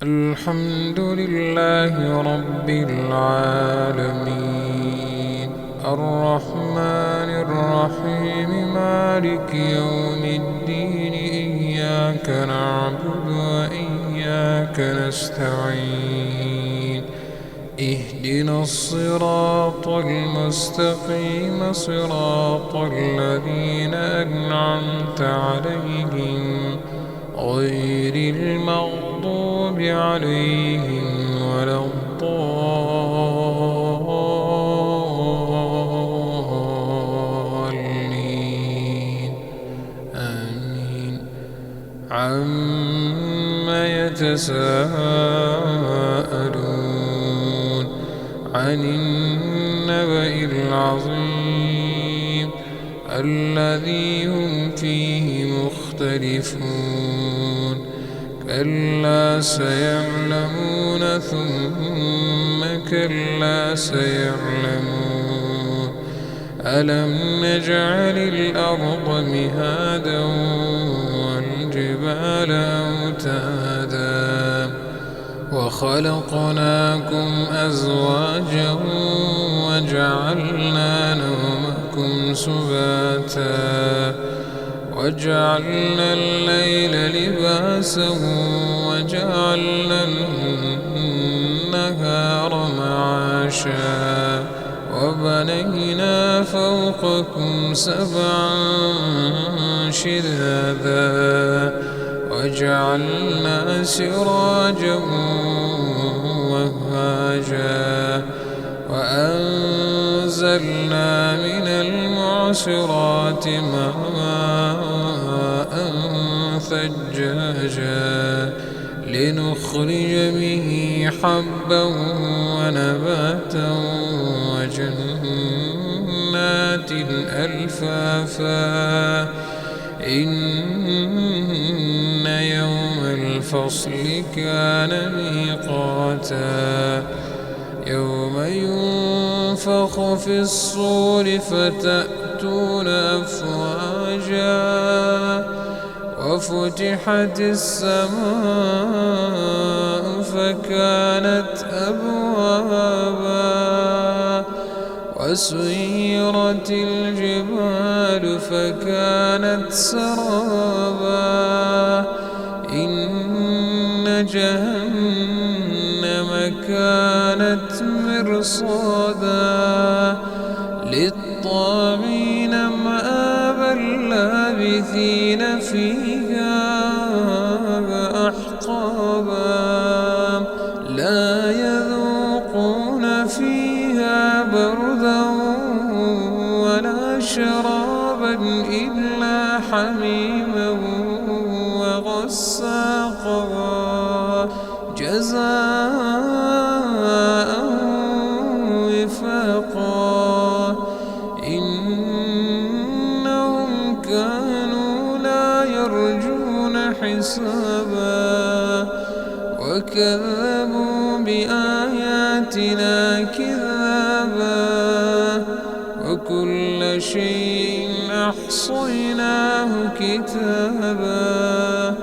الحمد لله رب العالمين الرحمن الرحيم مالك يوم الدين إياك نعبد وإياك نستعين اهدنا الصراط المستقيم صراط الذين أنعمت عليهم غير المغضوب عليهم ولا الضالين آمين عما يتساءلون عن النبأ العظيم الذي هم فيه مختلفون كلا سيعلمون ثم كلا سيعلمون ألم نجعل الأرض مهادا والجبال أوتادا وخلقناكم أزواجا وجعلنا نومكم سباتا وجعلنا الليل لباسا وجعلنا النهار معاشا وبنينا فوقكم سبعا شدادا وجعلنا سراجا وهاجا وأنزلنا من المعصرات ماء ثجاجا لنخرج به حبا ونباتا وجنات ألفافا إن يوم الفصل كان ميقاتا يوم ينفخ في الصور فتأتون أفواجا وفتحت السماء فكانت أبوابا وسيرت الجبال فكانت سرابا إن جهنم كانت مرصادا للطاغين مآبا لابثين فيها أحقابا لا يذوقون فيها بردا ولا شرابا إلا حميما وغساقا جزاء وفاقا إنهم كانوا لا يرجون حسابا وكذبوا بآياتنا كذابا وكل شيء أحصيناه كتابا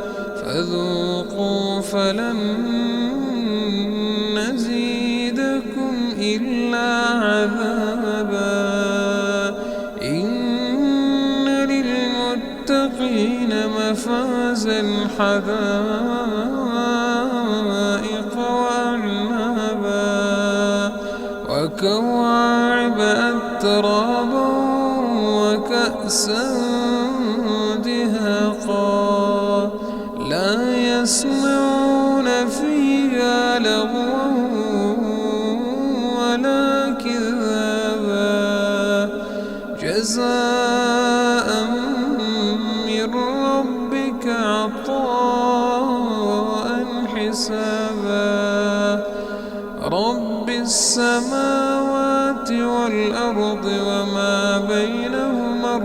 فذوقوا فلن نزيدكم إلا عذابا إن للمتقين مفازا حدائق وأعنابا وكواعب أترابا وكأسا دهاقا لا يسمعون فيها لغوا ولا كذابا جزاء من ربك عطاء حسابا رب السماوات والأرض وما بينهما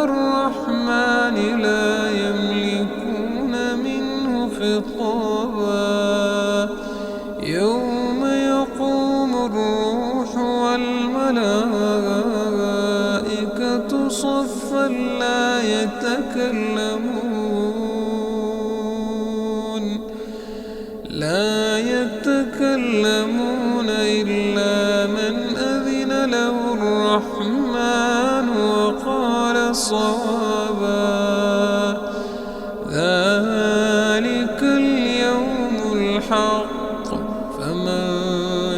الرحمن لا يملكون منه خطابا يوم يقوم الروح والملائكة صفا لا يتكلمون إلا من أذن له الرحمن وقال صوابا. ذلك اليوم الحق، فمن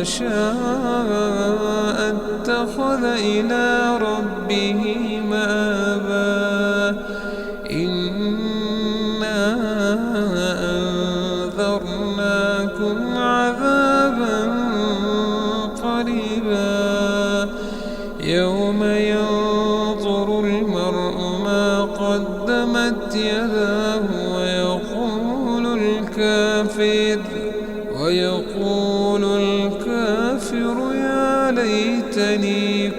شاء اتخذ إلى ربه مآبا. إنا أنذرناكم عذابا قريبا، يوم ينظر المرء ما قدمت يداه ويقول الكافر يا ليتني